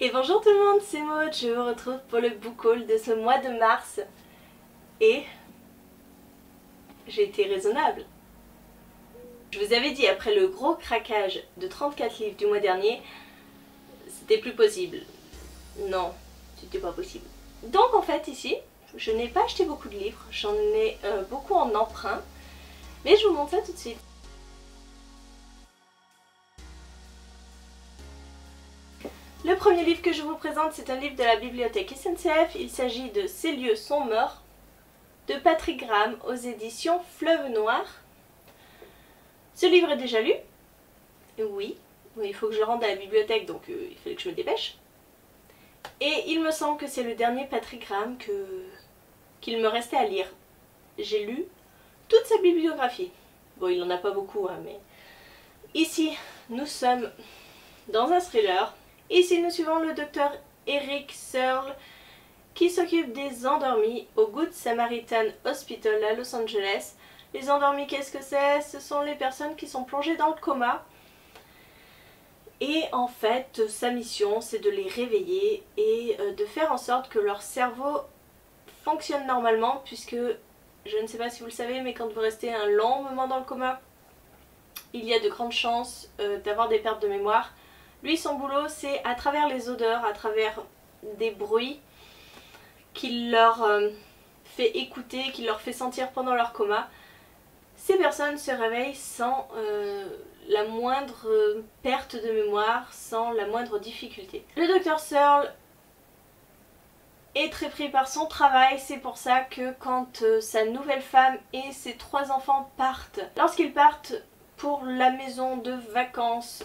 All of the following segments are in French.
Et bonjour tout le monde, c'est Maud, je vous retrouve pour le book haul de ce mois de mars. Et j'ai été raisonnable. Je vous avais dit, après le gros craquage de 34 livres du mois dernier, c'était plus possible. Non, c'était pas possible. Donc en fait ici, je n'ai pas acheté beaucoup de livres, j'en ai beaucoup en emprunt, mais je vous montre ça tout de suite. Le premier livre que je vous présente, c'est un livre de la bibliothèque SNCF. Il s'agit de Ces lieux sont morts, de Patrick Graham aux éditions Fleuve Noir. Ce livre est déjà lu. Oui, il faut que je le rende à la bibliothèque, donc il fallait que je me dépêche. Et il me semble que c'est le dernier Patrick Graham qu'il me restait à lire. J'ai lu toute sa bibliographie. Bon, il n'en a pas beaucoup, hein, mais... Ici, nous sommes dans un thriller. Ici, nous suivons le docteur Eric Searle qui s'occupe des endormis au Good Samaritan Hospital à Los Angeles. Les endormis, qu'est-ce que c'est? Ce sont les personnes qui sont plongées dans le coma. Et en fait, sa mission, c'est de les réveiller et de faire en sorte que leur cerveau fonctionne normalement, puisque, je ne sais pas si vous le savez, mais quand vous restez un long moment dans le coma, il y a de grandes chances d'avoir des pertes de mémoire. Lui, son boulot, c'est à travers les odeurs, à travers des bruits qu'il leur fait écouter, qu'il leur fait sentir pendant leur coma, ces personnes se réveillent sans la moindre perte de mémoire, sans la moindre difficulté. Le docteur Searle est très pris par son travail, c'est pour ça que quand sa nouvelle femme et ses 3 enfants partent, lorsqu'ils partent pour la maison de vacances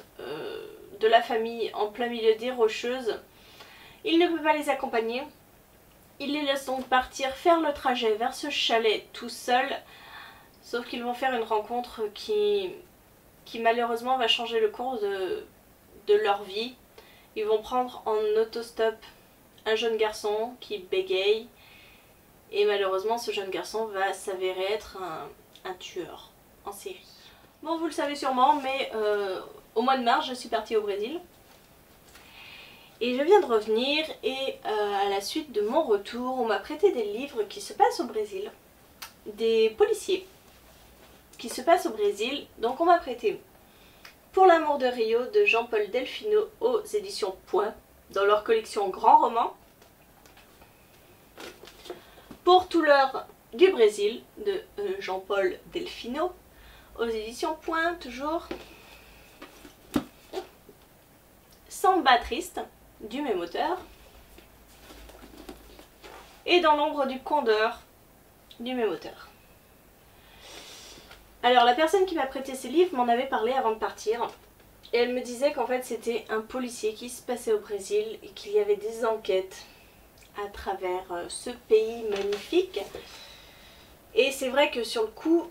de la famille en plein milieu des Rocheuses, il ne peut pas les accompagner. Il les laisse donc partir faire le trajet vers ce chalet tout seul, sauf qu'ils vont faire une rencontre qui malheureusement va changer le cours de leur vie. Ils vont prendre en autostop un jeune garçon qui bégaye, et malheureusement ce jeune garçon va s'avérer être un tueur en série. Bon, vous le savez sûrement, mais au mois de mars, je suis partie au Brésil. Et je viens de revenir et à la suite de mon retour, on m'a prêté des livres qui se passent au Brésil. Des policiers qui se passent au Brésil. Donc on m'a prêté Pour l'amour de Rio de Jean-Paul Delfino aux éditions Point, dans leur collection Grand Roman. Pour tout l'heure du Brésil de Jean-Paul Delfino aux éditions Point, toujours. Samba Triste du même auteur, et Dans l'ombre du Condor du même auteur. Alors la personne qui m'a prêté ces livres m'en avait parlé avant de partir, et elle me disait qu'en fait c'était un policier qui se passait au Brésil et qu'il y avait des enquêtes à travers ce pays magnifique. Et c'est vrai que sur le coup,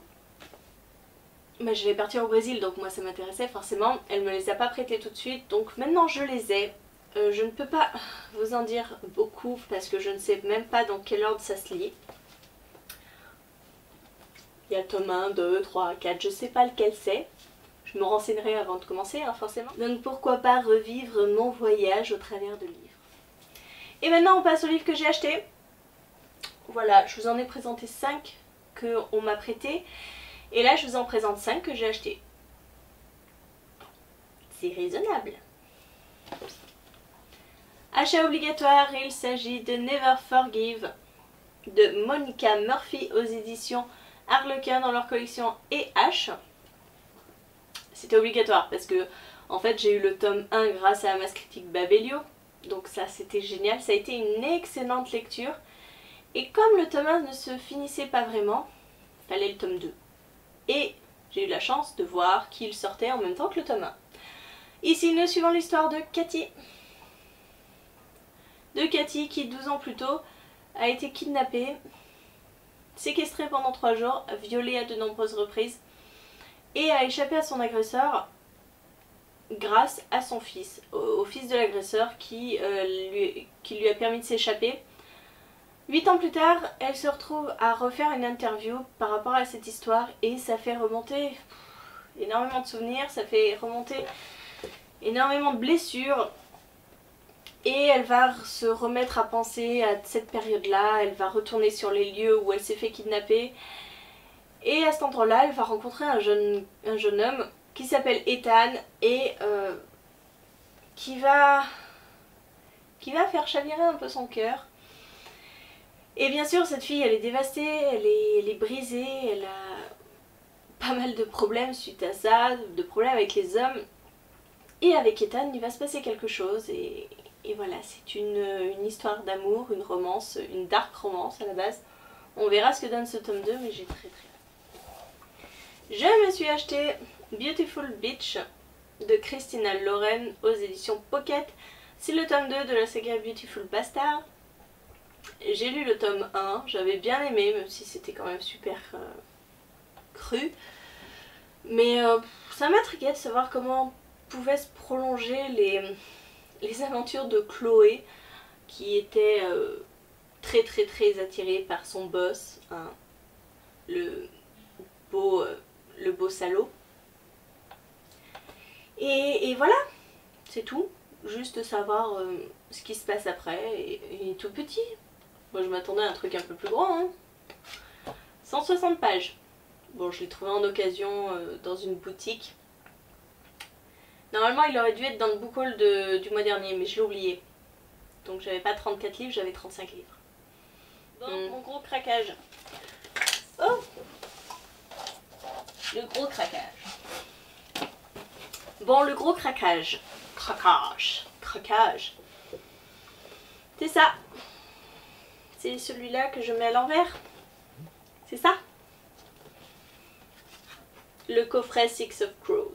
je vais partir au Brésil, donc moi ça m'intéressait forcément. Elle me les a pas prêtés tout de suite, donc maintenant je les ai. Je ne peux pas vous en dire beaucoup parce que je ne sais même pas dans quel ordre ça se lit. Il y a tome 1, 2, 3, 4, je sais pas lequel c'est. Je me renseignerai avant de commencer, hein, forcément. Donc pourquoi pas revivre mon voyage au travers de livres. Et maintenant on passe au livre que j'ai acheté. Voilà, je vous en ai présenté 5 qu'on m'a prêté. Et là je vous en présente 5 que j'ai acheté. C'est raisonnable. Achat obligatoire, il s'agit de Never Forgive de Monica Murphy aux éditions Harlequin dans leur collection E.H. C'était obligatoire parce que en fait j'ai eu le tome 1 grâce à la masse critique Babelio, donc ça c'était génial, ça a été une excellente lecture. Et comme le tome 1 ne se finissait pas vraiment, il fallait le tome 2. Et j'ai eu la chance de voir qu'il sortait en même temps que le tome 1. Ici nous suivons l'histoire de Cathy. Qui 12 ans plus tôt a été kidnappée, séquestrée pendant 3 jours, violée à de nombreuses reprises et a échappé à son agresseur grâce à son fils, au fils de l'agresseur qui lui a permis de s'échapper. 8 ans plus tard, elle se retrouve à refaire une interview par rapport à cette histoire et ça fait remonter énormément de souvenirs, ça fait remonter énormément de blessures. Et elle va se remettre à penser à cette période-là, elle va retourner sur les lieux où elle s'est fait kidnapper. Et à cet endroit-là, elle va rencontrer un jeune homme qui s'appelle Ethan et qui va faire chavirer un peu son cœur. Et bien sûr, cette fille, elle est dévastée, elle est brisée, elle a pas mal de problèmes suite à ça, de problèmes avec les hommes. Et avec Ethan, il va se passer quelque chose et voilà, c'est une histoire d'amour, une romance, une dark romance à la base. On verra ce que donne ce tome 2, mais j'ai très hâte. Je me suis acheté Beautiful Beach de Christina Lauren aux éditions Pocket. C'est le tome 2 de la saga Beautiful Bastard. J'ai lu le tome 1, j'avais bien aimé, même si c'était quand même super cru. Mais ça m'intriguait de savoir comment pouvaient se prolonger les aventures de Chloé, qui était très attirée par son boss, hein, le beau salaud. Et voilà, c'est tout. Juste savoir ce qui se passe après. Et il est tout petit. Moi je m'attendais à un truc un peu plus grand. Hein. 160 pages. Bon, je l'ai trouvé en occasion dans une boutique. Normalement il aurait dû être dans le book haul du mois dernier, mais je l'ai oublié. Donc j'avais pas 34 livres, j'avais 35 livres. Bon, mon gros craquage. Oh, le gros craquage. Bon, le gros craquage. Craquage. C'est ça. C'est celui-là que je mets à l'envers. C'est ça. Le coffret Six of Crows.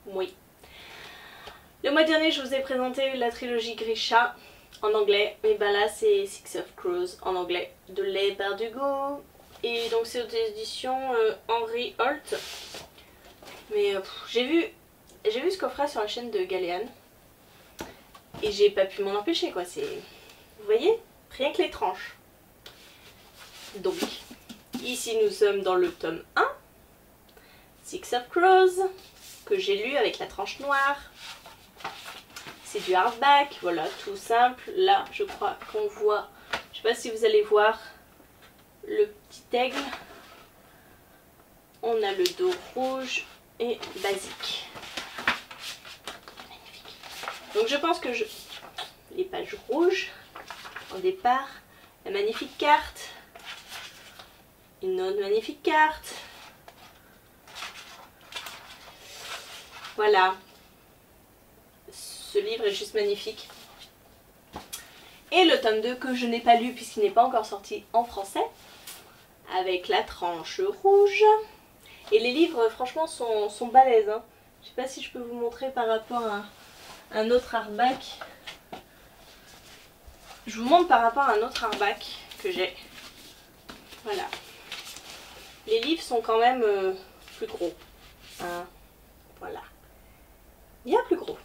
Oui. Le mois dernier, je vous ai présenté la trilogie Grisha en anglais. Et ben là, c'est Six of Crows en anglais de Leigh Bardugo. Et donc, c'est aux éditions Henry Holt. Mais j'ai vu ce coffret sur la chaîne de Galéane. Et j'ai pas pu m'en empêcher, quoi. C'est... Vous voyez? Rien que les tranches. Donc, ici, nous sommes dans le tome 1. Six of Crows, que j'ai lu avec la tranche noire. C'est du hardback, voilà, tout simple. Là, je crois qu'on voit, je sais pas si vous allez voir le petit aigle. On a le dos rouge et basique. Magnifique. Donc je pense que les pages rouges, au départ, la magnifique carte, une autre magnifique carte. Voilà. Ce livre est juste magnifique. Et le tome 2 que je n'ai pas lu puisqu'il n'est pas encore sorti en français. Avec la tranche rouge. Et les livres franchement sont balèzes. Hein. Je sais pas si je peux vous montrer par rapport à un autre hardback. Je vous montre par rapport à un autre hardback que j'ai. Voilà. Les livres sont quand même plus gros. Hein. Voilà. Bien plus gros.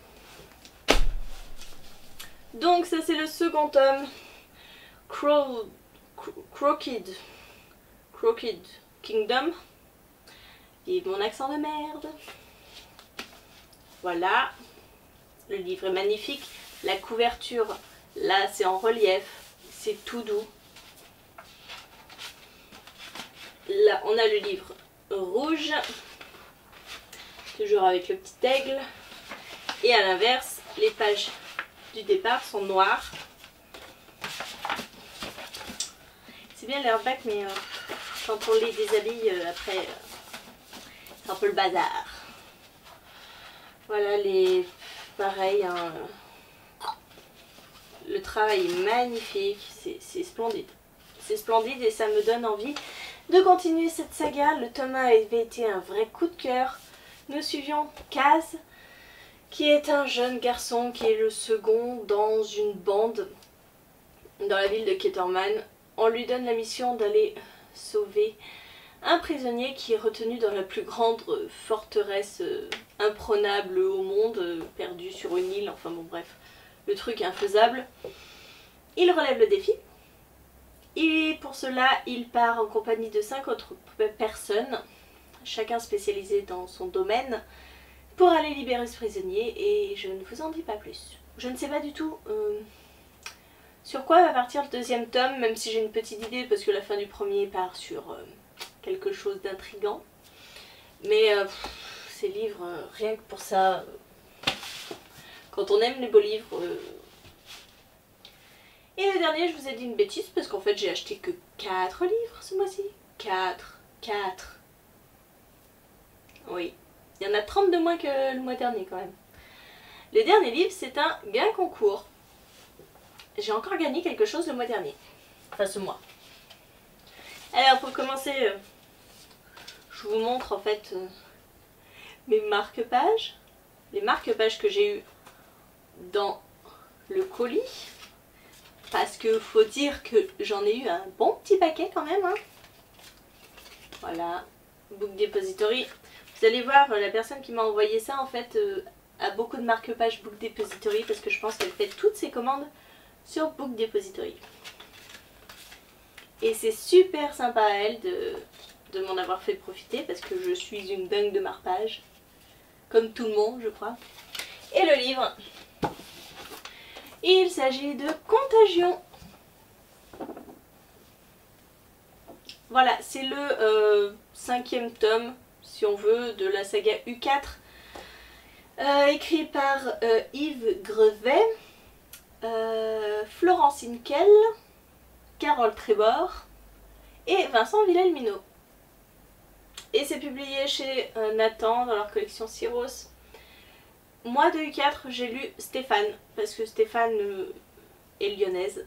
Donc ça c'est le second tome. Crooked Kingdom. Vive mon accent de merde. Voilà. Le livre est magnifique. La couverture, là c'est en relief. C'est tout doux. Là on a le livre rouge. Toujours avec le petit aigle. Et à l'inverse, les pages du départ sont noires. C'est bien l'airback, mais quand on les déshabille après, c'est un peu le bazar. Voilà pareil, hein, le travail est magnifique, c'est splendide. C'est splendide et ça me donne envie de continuer cette saga. Le tome 1 avait été un vrai coup de cœur. Nous suivions Kaz, qui est un jeune garçon qui est le second dans une bande dans la ville de Ketterman. On lui donne la mission d'aller sauver un prisonnier qui est retenu dans la plus grande forteresse imprenable au monde, perdu sur une île, enfin bon bref, le truc est infaisable. Il relève le défi et pour cela il part en compagnie de 5 autres personnes, chacun spécialisé dans son domaine, pour aller libérer ce prisonnier et je ne vous en dis pas plus. je ne sais pas du tout sur quoi va partir le deuxième tome, même si j'ai une petite idée parce que la fin du premier part sur quelque chose d'intriguant. Mais ces livres, rien que pour ça, quand on aime les beaux livres... Et le dernier, je vous ai dit une bêtise parce qu'en fait j'ai acheté que 4 livres ce mois-ci. 4. Oui, il y en a 30 de moins que le mois dernier quand même. Le dernier livre, c'est un gain concours. J'ai encore gagné quelque chose le mois dernier. Enfin ce mois. Alors pour commencer, je vous montre en fait mes marque-pages. Les marque-pages que j'ai eu dans le colis. Parce que faut dire que j'en ai eu un bon petit paquet quand même. Hein. Voilà, Book Depository. Vous allez voir, la personne qui m'a envoyé ça en fait a beaucoup de marque-pages Book Depository parce que je pense qu'elle fait toutes ses commandes sur Book Depository. Et c'est super sympa à elle de m'en avoir fait profiter parce que je suis une dingue de marque-pages. Comme tout le monde, je crois. Et le livre, il s'agit de Contagion. Voilà, c'est le 5e tome, si on veut, de la saga U4. Écrit par Yves Grevet, Florence Inkel, Carole Trébor et Vincent Wilhelmino. Et c'est publié chez Nathan dans leur collection Syros. Moi de U4 j'ai lu Stéphane, parce que Stéphane est lyonnaise.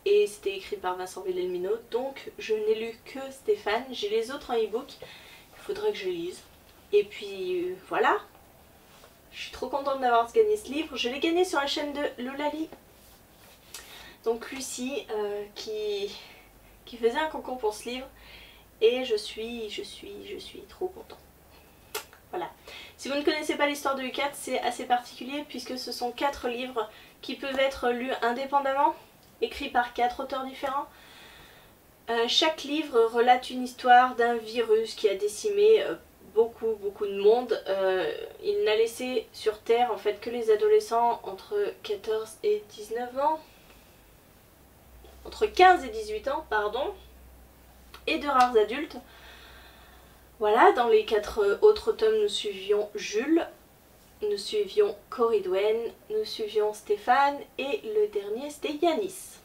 Et c'était écrit par Vincent Wilhelmino, donc je n'ai lu que Stéphane. J'ai les autres en e-book, il faudrait que je lise. Et puis voilà, je suis trop contente d'avoir gagné ce livre. Je l'ai gagné sur la chaîne de Lolali. Donc Lucie qui faisait un concours pour ce livre. Et je suis trop contente. Voilà. Si vous ne connaissez pas l'histoire de U4, c'est assez particulier puisque ce sont 4 livres qui peuvent être lus indépendamment, écrits par 4 auteurs différents. Chaque livre relate une histoire d'un virus qui a décimé beaucoup de monde. Il n'a laissé sur Terre en fait que les adolescents entre 14 et 19 ans. Entre 15 et 18 ans, pardon. Et de rares adultes. Voilà, dans les 4 autres tomes, nous suivions Jules, nous suivions Coridwen, nous suivions Stéphane et le dernier c'était Yanis.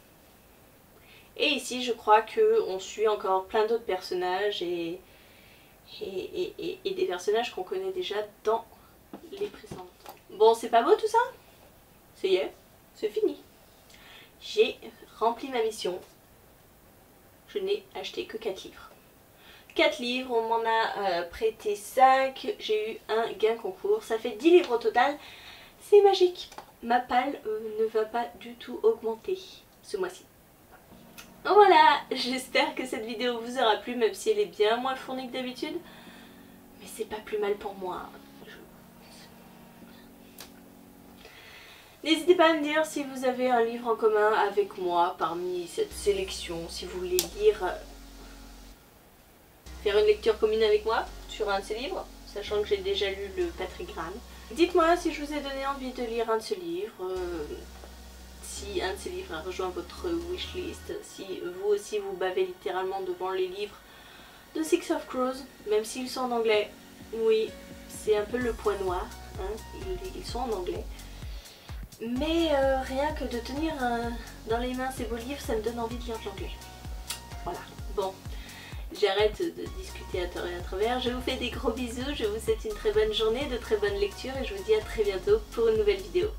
Et ici, je crois qu'on suit encore plein d'autres personnages et des personnages qu'on connaît déjà dans les précédents. Bon, c'est pas beau tout ça? Ça y est, c'est fini. J'ai rempli ma mission. Je n'ai acheté que 4 livres. 4 livres, on m'en a prêté 5, j'ai eu un gain concours, ça fait 10 livres au total. C'est magique. Ma palle ne va pas du tout augmenter ce mois-ci. Voilà, j'espère que cette vidéo vous aura plu, même si elle est bien moins fournie que d'habitude. Mais c'est pas plus mal pour moi. N'hésitez pas à me dire si vous avez un livre en commun avec moi parmi cette sélection, si vous voulez lire, faire une lecture commune avec moi sur un de ces livres, sachant que j'ai déjà lu le Patrick Graham. Dites-moi si je vous ai donné envie de lire un de ces livres, si un de ces livres a rejoint votre wishlist, si vous aussi vous bavez littéralement devant les livres de Six of Crows, même s'ils sont en anglais. Oui, c'est un peu le point noir, hein, ils sont en anglais. Mais rien que de tenir dans les mains ces beaux livres, ça me donne envie de lire de l'anglais. Voilà, bon, j'arrête de discuter à tort et à travers. Je vous fais des gros bisous, je vous souhaite une très bonne journée, de très bonnes lectures et je vous dis à très bientôt pour une nouvelle vidéo.